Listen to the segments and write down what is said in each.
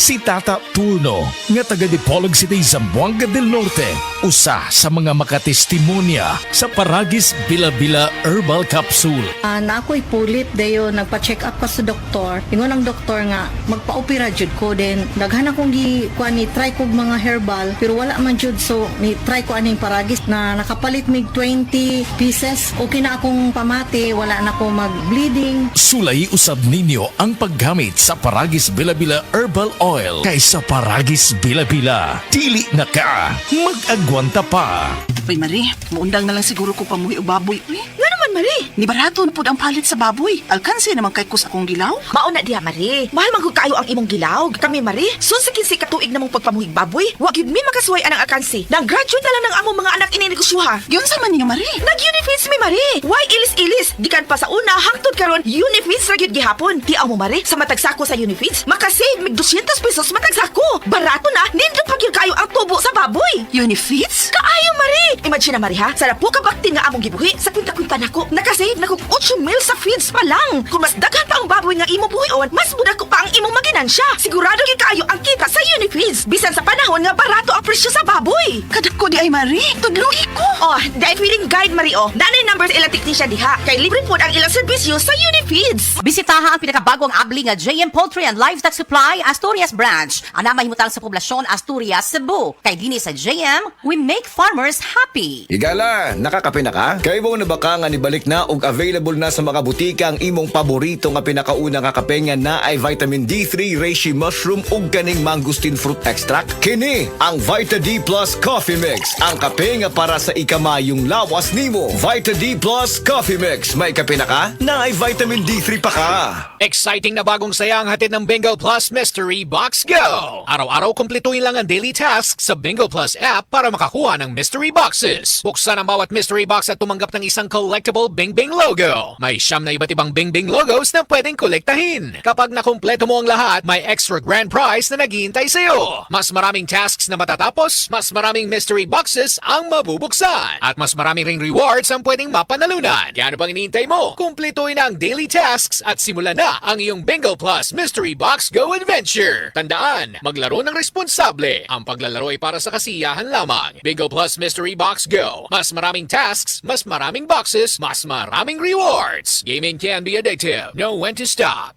si Tata Turno nga taga Dipolog City, Zamboanga del Norte, usa sa mga makatestimonya sa Paragis Bila-Bila Herbal Capsule. Na ako'y pulit dayo nagpa-check up ka sa doktor. Ingon ang doktor nga magpa-opera jud ko, din daghan akong ni try kog mga herbal pero wala man jud, so ni try ko aning Paragis na nakapalit mig 20 pieces. Okay na akong pamati, wala na ako mag-bleeding. Sulay usab ninyo ang paggamit sa Paragis Bila-Bila Herbal Oil kaysa Paragis Bila-Bila. Dili na ka, mag-agwanta pa. Uy, Marie, muundang na lang siguro ko pamuhi o baboy. Uy, Nga naman, Marie. ni barato na po ang palit sa baboy. Alkansi naman kay kus akong gilaw. Mauna diha, Marie. Mahal magod kayo ang imong gilaw. Kami, Marie, sunsikin si katuig namong pagpamuhig baboy. Wag yun mi makasuway anang alkansi. Nag-graduate na lang ng among mga anak ininegosyoha. Yun sa man niyo, Marie. Nag-unifeeds mi, Marie. Why ilis-ilis? Gikan pa sa una, hangtod karon unifeeds ra gyud gihapon. Tiaw mo, Marie, sa matag sako sa unifeeds, makasave mig 200 pesos matag sako. Barato na, nindot pa gyud kayo ang tubo sa baboy. Unifeeds? Kaayo, Marie! Imagine na, Marie, ha? Sa po kabaktin nga among gibuhi, sa kwinta-kwinta nako, nakasave na kong 8 mil sa feeds pa lang. Kung mas daghan pa ang baboy nga imo buhion, mas muda ko pa ang imong maginansya. Sigurado gyud kayo ang kita sa Unifeeds. Bisan sa panahon nga barato ang presyo sa baboy. Kadak ko di ay, Marie. Tudluhi ko. Oh, dahil feeling guide, Marie, oh. Nanay numbers ilang teknisya diha. Kay libre po ang ilang serbisyo sa Unifeeds. Bisitaha ang pinakabagong abli nga JM Poultry and Livestock Supply Asturias Branch. Ana mahimutang sa poblasyon Asturias, Cebu. Kay dini sa JM, we make farmers happy. Higala, nakakape na ka? Kay mo na baka nga nibalik na og available na sa mga butika ang imong paborito nga pinakauna nga kape nga na ay vitamin D3, reishi mushroom ug ganing mangosteen fruit extract? Kini ang Vita D Plus Coffee Mix, ang kape nga para sa ikamayong lawas nimo. Vita D Plus Coffee Mix, may kape na ka? Na ay vitamin D3 pa ka. Exciting na bagong saya ang hatid ng Bingo Plus Mystery Box Go! Araw-araw kumpletuhin lang ang daily tasks sa Bingo Plus app para makakuha ng mystery boxes. Buksan ang bawat mystery box at tumanggap ng isang collectible Bing Bing logo. May siyam na iba't ibang Bing Bing logos na pwedeng kolektahin. Kapag nakumpleto mo ang lahat, may extra grand prize na naghihintay sa'yo. Mas maraming tasks na matatapos, mas maraming mystery boxes ang mabubuksan. At mas maraming ring rewards ang pwedeng mapanalunan. Kaya ano pang iniintay mo? Kumpletuhin ang daily tasks at simulan na ang iyong Bingo Plus Mystery Box Go Adventure. Tandaan, maglaro ng responsable. Ang paglalaro ay para sa kasiyahan lamang. Bingo Plus Mystery Box Go. Mas maraming tasks, mas maraming boxes, mas maraming rewards. Gaming can be addictive. Know when to stop.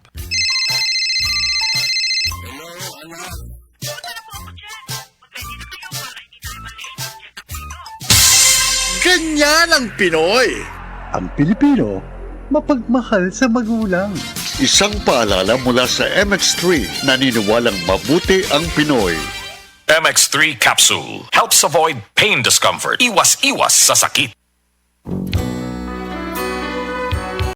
Ganyan ang Pinoy. Ang Pilipino, mapagmahal sa magulang. Isang paalala mula sa MX3, naniniwalang mabuti ang Pinoy. MX3 Capsule helps avoid pain discomfort. Iwas-iwas sa sakit.